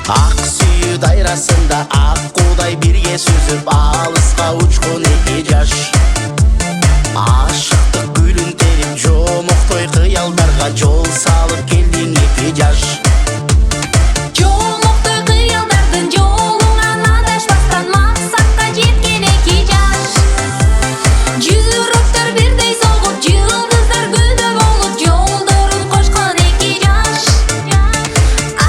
Ак сүйүү дайрасында ак куудай бирге сүзүп алыска учкун эки жаш. Ашыктык гүлүн терип жомоктой кыялдарга жол салып келдиң эки жаш. Жомоктой кыялдардын жолуңан адашпастан максатка жеткен эки жаш. Жүрөктөр бирдей согуп, жылдыздар күдө болуп, жолдорун кошкон эки жаш.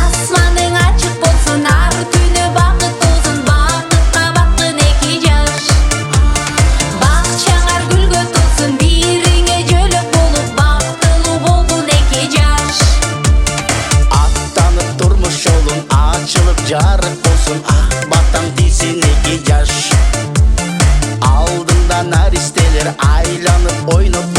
Асманың ачык болсун, ар күнү бакыт болсун, бакытка баккын эки жаш. Бакчаңар гүлгө толсун, бириңе жөлөк болуп, бактылуу болгун эки жаш. Аттанып турмуш жолун ачылып жарык болсун, ак батаң тийсин эки жаш. Алдыңда наристелер айланып ойноп